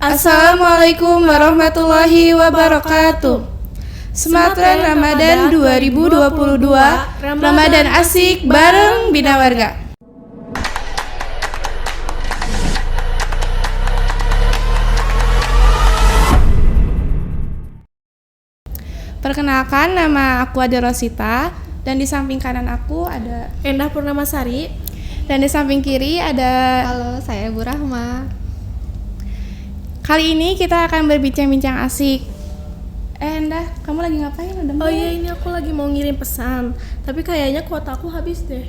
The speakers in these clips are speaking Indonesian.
Assalamualaikum warahmatullahi wabarakatuh. Selamat Ramadan 2022, Ramadan asik bareng Bina Warga. Perkenalkan, nama aku Ade Rosita, dan di samping kanan aku ada Endah Purnamasari, dan di samping kiri ada Halo, saya Bu Rahma. Kali ini kita akan berbincang-bincang asik. Endah, kamu lagi ngapain? Oh iya, ini aku lagi mau ngirim pesan, tapi kayaknya kuota aku habis deh.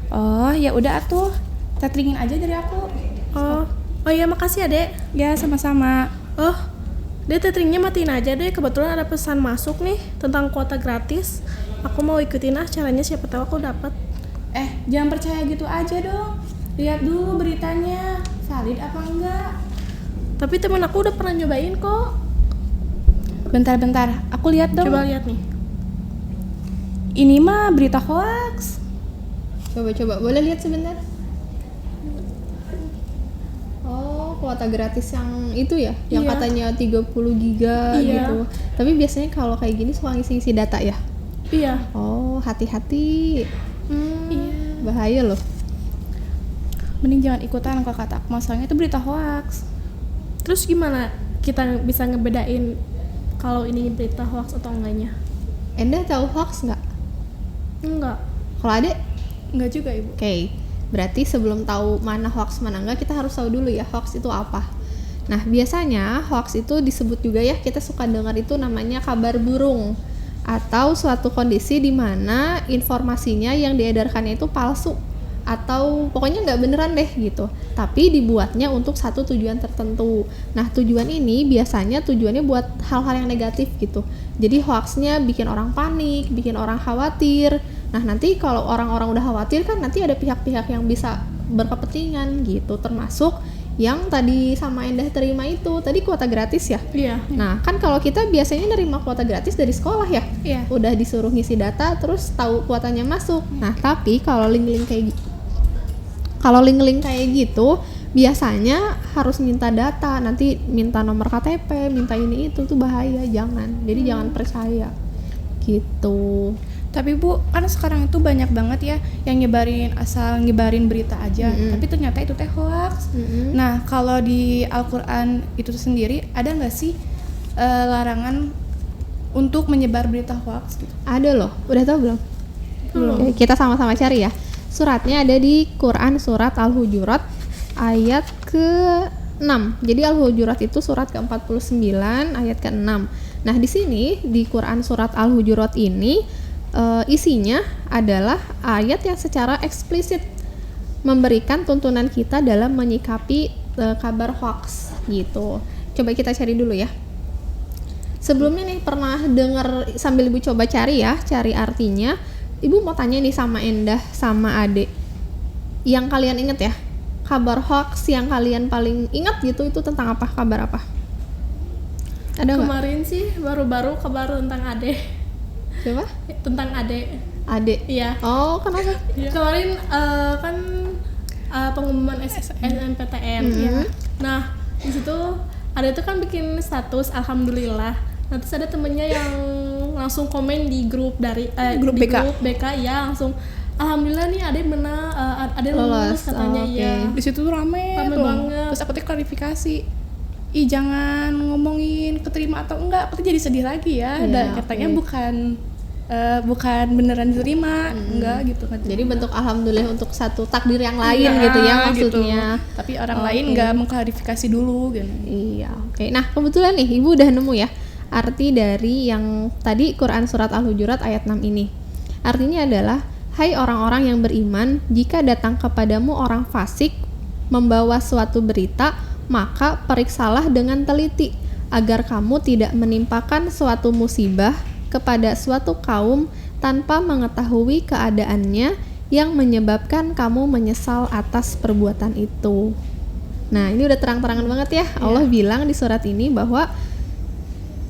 Oh, ya udah atuh. Tetringin aja dari aku. Oh iya, makasih ya, Dek. Ya, sama-sama. Oh, Dek, tetringnya matiin aja deh. Kebetulan ada pesan masuk nih tentang kuota gratis. Aku mau ikutin caranya, siapa tahu aku dapat. Jangan percaya gitu aja dong. Lihat dulu beritanya, valid apa enggak. Tapi temen aku udah pernah nyobain kok. Bentar, aku lihat dong. Coba lihat nih. Ini mah berita hoax. Coba, boleh lihat sebentar? Oh, kuota gratis yang itu ya? Yang Iya. katanya 30 giga Iya. gitu. Tapi biasanya kalau kayak gini suka ngisi-ngisi data ya? Iya. Oh, hati-hati. Iya. Bahaya loh. Mending jangan ikutan kalau kata aku, masalahnya itu berita hoax. Terus gimana kita bisa ngebedain kalau ini berita hoax atau enggaknya? Endah tahu hoax nggak? Enggak. Kalau Adek? Enggak juga, Ibu. Oke, berarti sebelum tahu mana hoax mana enggak, kita harus tahu dulu ya hoax itu apa. Nah, biasanya hoax itu disebut juga ya, kita suka dengar itu namanya kabar burung atau suatu kondisi di mana informasinya yang diedarkannya itu palsu atau pokoknya nggak beneran deh gitu, tapi dibuatnya untuk satu tujuan tertentu. Nah, tujuan ini biasanya tujuannya buat hal-hal yang negatif gitu. Jadi hoaxnya bikin orang panik, bikin orang khawatir. Nah, nanti kalau orang-orang udah khawatir kan nanti ada pihak-pihak yang bisa berkepentingan gitu, termasuk yang tadi sama Endah terima itu tadi kuota gratis ya. Iya. Nah, kan kalau kita biasanya nerima kuota gratis dari sekolah ya. Iya. Udah disuruh ngisi data terus tahu kuotanya masuk. Nah, tapi kalau link-link kayak gitu biasanya harus minta data, nanti minta nomor KTP, minta ini itu tuh bahaya, jangan. Jadi jangan percaya. Gitu. Tapi Bu, kan sekarang itu banyak banget ya yang asal nyebarin berita aja, tapi ternyata itu teh hoax. Nah, kalau di Al-Quran itu sendiri ada nggak sih larangan untuk menyebar berita hoax? Ada loh. Udah tahu belum? Belum. Oke, kita sama-sama cari ya. Suratnya ada di Quran surat Al-Hujurat ayat ke-6. Jadi Al-Hujurat itu surat ke-49 ayat ke-6. Nah, di sini di Quran surat Al-Hujurat ini isinya adalah ayat yang secara eksplisit memberikan tuntunan kita dalam menyikapi kabar hoax gitu. Coba kita cari dulu ya. Sebelumnya nih pernah dengar, sambil Ibu coba cari artinya. Ibu mau tanya nih sama Endah sama Ade, yang kalian inget ya, kabar hoax yang kalian paling ingat gitu itu tentang apa? Kabar apa? Ada nggak? Kemarin sih baru-baru kabar tentang Ade. Coba? Tentang Ade. Ade? Iya. Oh, kenapa? Kemarin kan pengumuman SNMPTN. Mhm. Nah, di situ Ade tuh kan bikin status alhamdulillah. Nah, terus ada temennya yang langsung komen di grup dari Grup di BK. grup BK ya, langsung alhamdulillah nih Ade menang, Ade lulus katanya. Oh, oke. Iya. Di situ tuh rame Rame tuh. banget. Terus aku tuh klarifikasi, jangan ngomongin keterima atau enggak, aku tuh jadi sedih lagi ya. Iya, Dan katanya oke. bukan beneran diterima, enggak gitu kan. Jadi bentuk alhamdulillah untuk satu takdir yang lain Iya, gitu ya gitu. maksudnya. Tapi orang Oke. lain enggak mengklarifikasi dulu gitu. Iya, oke. Nah, kebetulan nih Ibu udah nemu ya arti dari yang tadi Quran surat Al-Hujurat ayat 6 ini. Artinya adalah, hai orang-orang yang beriman, jika datang kepadamu orang fasik membawa suatu berita, maka periksalah dengan teliti agar kamu tidak menimpakan suatu musibah kepada suatu kaum tanpa mengetahui keadaannya yang menyebabkan kamu menyesal atas perbuatan itu. Nah, ini udah terang-terangan banget ya. Allah bilang di surat ini bahwa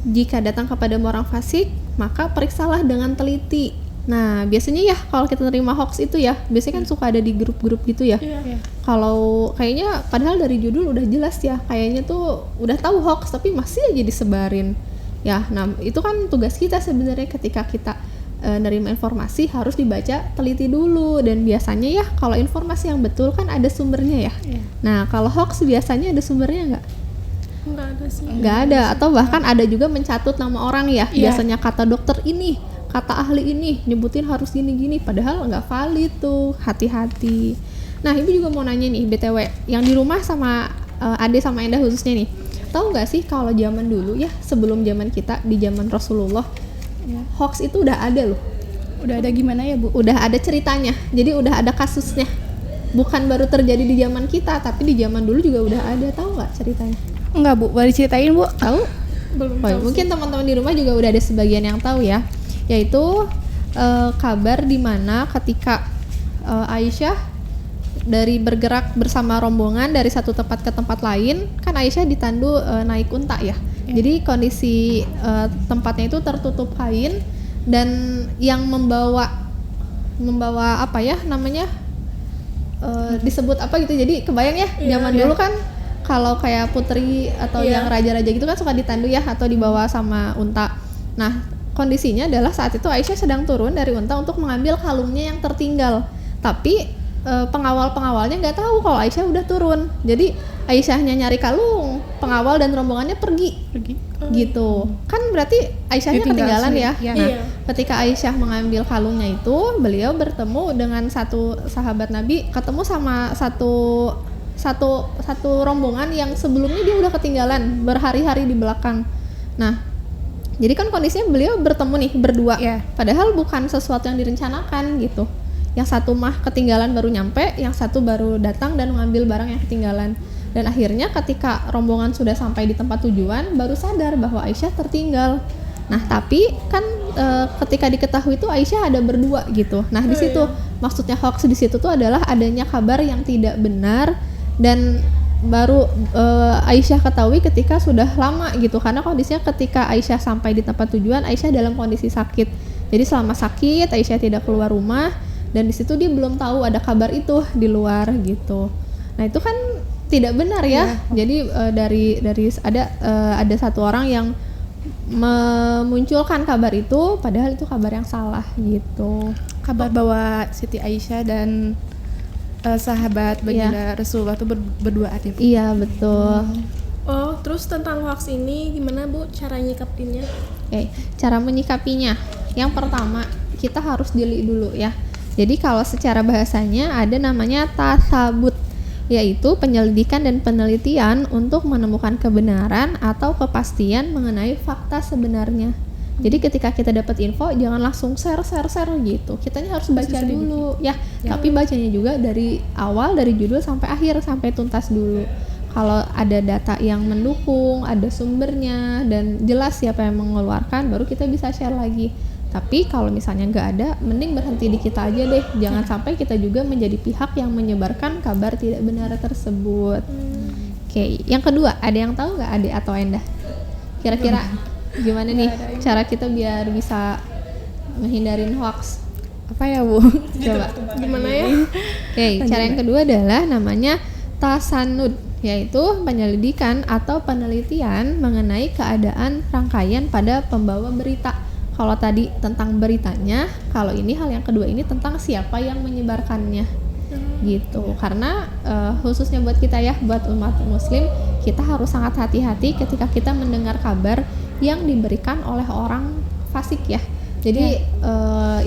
jika datang kepada orang fasik, maka periksalah dengan teliti. Nah, biasanya ya kalau kita terima hoax itu ya, biasanya kan suka ada di grup-grup gitu ya. Iya. Kalau kayaknya padahal dari judul udah jelas ya, kayaknya tuh udah tahu hoax tapi masih aja disebarin. Ya, nah itu kan tugas kita sebenarnya ketika kita nerima informasi harus dibaca teliti dulu, dan biasanya ya kalau informasi yang betul kan ada sumbernya ya. Nah, kalau hoax biasanya ada sumbernya nggak? Enggak ada sih. Nggak ada, atau bahkan ada juga mencatut nama orang ya. Iya. Biasanya kata dokter ini, kata ahli ini, nyebutin harus gini-gini, padahal nggak valid tuh, hati-hati. Nah, ibu juga mau nanya nih, BTW, yang di rumah sama Ade sama Endah khususnya nih, tahu nggak sih kalau zaman dulu ya, sebelum zaman kita, di zaman Rasulullah, hoax itu udah ada loh. Udah ada gimana ya, Bu? Udah ada ceritanya, jadi udah ada kasusnya. Bukan baru terjadi di zaman kita, tapi di zaman dulu juga udah ada, tahu nggak ceritanya? Enggak, Bu. Boleh ceritain, Bu? Tahu? Belum Oh, tahu mungkin teman-teman di rumah juga udah ada sebagian yang tahu ya, yaitu kabar di mana ketika Aisyah dari bergerak bersama rombongan dari satu tempat ke tempat lain, kan Aisyah ditandu naik unta ya. Jadi kondisi tempatnya itu tertutup kain, dan yang membawa apa ya namanya, disebut apa gitu. Jadi kebayang ya, zaman dulu kan kalau kayak putri atau yang raja-raja gitu kan suka ditandu ya, atau dibawa sama unta. Nah, kondisinya adalah saat itu Aisyah sedang turun dari unta untuk mengambil kalungnya yang tertinggal. Tapi pengawal-pengawalnya nggak tahu kalau Aisyah udah turun. Jadi Aisyahnya nyari kalung, pengawal dan rombongannya pergi. Gitu. Kan berarti Aisyahnya ketinggalan ya. Nah, ketika Aisyah mengambil kalungnya itu, beliau bertemu dengan satu sahabat Nabi, ketemu sama satu rombongan yang sebelumnya dia udah ketinggalan berhari-hari di belakang. Nah, jadi kan kondisinya beliau bertemu nih berdua, padahal bukan sesuatu yang direncanakan gitu. Yang satu mah ketinggalan baru nyampe, yang satu baru datang dan mengambil barang yang ketinggalan. Dan akhirnya ketika rombongan sudah sampai di tempat tujuan, baru sadar bahwa Aisyah tertinggal. Nah, tapi kan ketika diketahui itu Aisyah ada berdua gitu. Nah, di situ maksudnya hoax di situ tuh adalah adanya kabar yang tidak benar, dan baru Aisyah ketahui ketika sudah lama gitu, karena kondisinya ketika Aisyah sampai di tempat tujuan, Aisyah dalam kondisi sakit. Jadi selama sakit Aisyah tidak keluar rumah, dan di situ dia belum tahu ada kabar itu di luar gitu. Nah, itu kan tidak benar ya. Jadi dari ada satu orang yang memunculkan kabar itu, padahal itu kabar yang salah gitu. Kabar bahwa Siti Aisyah dan sahabat baginda Rasulullah itu berduaan ya, Bu? Iya, betul. Oh, terus tentang hoax ini gimana, Bu, cara nyikapinnya? Cara menyikapinya. Yang pertama, kita harus jeli dulu ya. Jadi kalau secara bahasanya ada namanya tasabut, yaitu penyelidikan dan penelitian untuk menemukan kebenaran atau kepastian mengenai fakta sebenarnya. Jadi ketika kita dapat info, jangan langsung share gitu. Kitanya harus baca dulu ya. Tapi bacanya juga dari awal, dari judul sampai akhir, sampai tuntas dulu. Kalau ada data yang mendukung, ada sumbernya, dan jelas siapa yang mengeluarkan, baru kita bisa share lagi. Tapi kalau misalnya nggak ada, mending berhenti di kita aja deh. Jangan sampai kita juga menjadi pihak yang menyebarkan kabar tidak benar tersebut. Oke, yang kedua, ada yang tahu nggak Ade atau Endah? Kira-kira gimana nih cara kita biar bisa menghindarin hoax? Apa ya, Bu? Coba. Gimana ya? Oke, cara yang kedua adalah namanya tasanud, yaitu penyelidikan atau penelitian mengenai keadaan rangkaian pada pembawa berita. Kalau tadi tentang beritanya, kalau ini hal yang kedua ini tentang siapa yang menyebarkannya gitu. Karena khususnya buat kita ya, buat umat muslim, kita harus sangat hati-hati ketika kita mendengar kabar yang diberikan oleh orang fasik ya. Jadi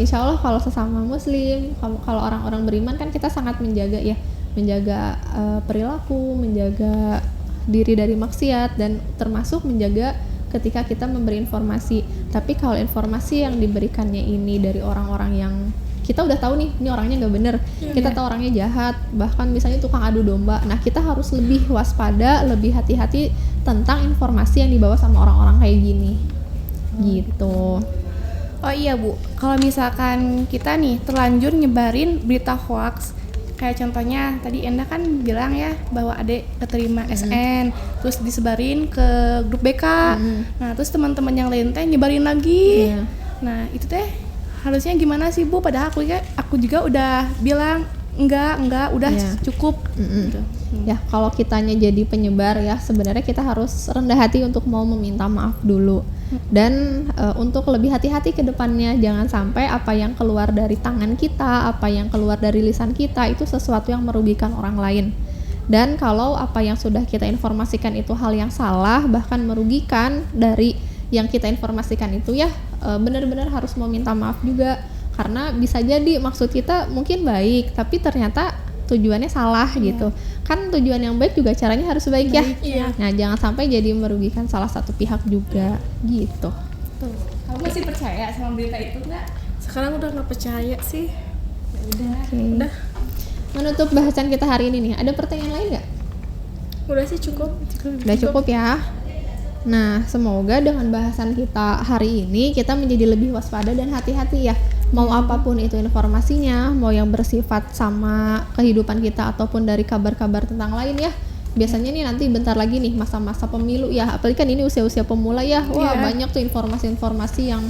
insya Allah kalau sesama muslim, kalau orang-orang beriman kan kita sangat menjaga ya, menjaga perilaku, menjaga diri dari maksiat, dan termasuk menjaga ketika kita memberi informasi. Tapi kalau informasi yang diberikannya ini dari orang-orang yang kita udah tahu nih, ini orangnya nggak bener, kita tahu orangnya jahat, bahkan misalnya tukang adu domba, nah kita harus lebih waspada, lebih hati-hati tentang informasi yang dibawa sama orang-orang kayak gini gitu. Oh iya, Bu, kalau misalkan kita nih terlanjur nyebarin berita hoax, kayak contohnya tadi Endah kan bilang ya bahwa adek keterima SN, terus disebarin ke grup BK. Nah, terus teman-teman yang lain teh nyebarin lagi. Nah, itu teh harusnya gimana sih Bu? Padahal aku juga udah bilang enggak, udah cukup. Gitu. Ya, kalau kitanya jadi penyebar ya, sebenarnya kita harus rendah hati untuk mau meminta maaf dulu. Dan untuk lebih hati-hati ke depannya, jangan sampai apa yang keluar dari tangan kita, apa yang keluar dari lisan kita itu sesuatu yang merugikan orang lain. Dan kalau apa yang sudah kita informasikan itu hal yang salah, bahkan merugikan dari yang kita informasikan itu ya, benar-benar harus mau minta maaf juga. Karena bisa jadi maksud kita mungkin baik, tapi ternyata tujuannya salah gitu. Kan tujuan yang baik juga caranya harus baik ya. Nah, jangan sampai jadi merugikan salah satu pihak juga gitu. Tuh. Kamu masih percaya sama berita itu nggak? Sekarang udah nggak percaya sih. Udah. Menutup bahasan kita hari ini nih, ada pertanyaan lain nggak? Udah sih cukup. Udah cukup ya. Nah, semoga dengan bahasan kita hari ini kita menjadi lebih waspada dan hati-hati ya. Mau apapun itu informasinya, mau yang bersifat sama kehidupan kita ataupun dari kabar-kabar tentang lain ya. Biasanya nih nanti bentar lagi nih masa-masa pemilu ya, apalagi kan ini usia-usia pemula ya. Wah, banyak tuh informasi-informasi yang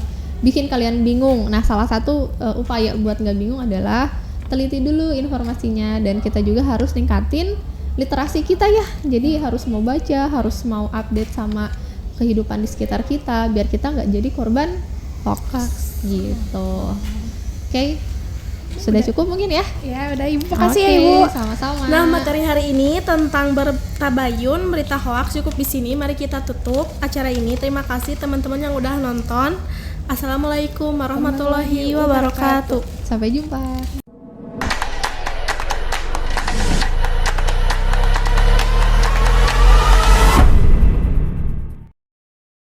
bikin kalian bingung. Nah, salah satu upaya buat nggak bingung adalah teliti dulu informasinya, dan kita juga harus ningkatin literasi kita ya. Jadi harus mau baca, harus mau update sama kehidupan di sekitar kita biar kita nggak jadi korban hoax gitu. Oke. Sudah cukup mungkin ya? Ya udah Ibu, makasih ya Oke, Ibu. sama-sama. Nah, materi hari ini tentang bertabayun berita hoax cukup di sini. Mari kita tutup acara ini. Terima kasih teman-teman yang udah nonton. Assalamualaikum warahmatullahi wabarakatuh. Sampai jumpa.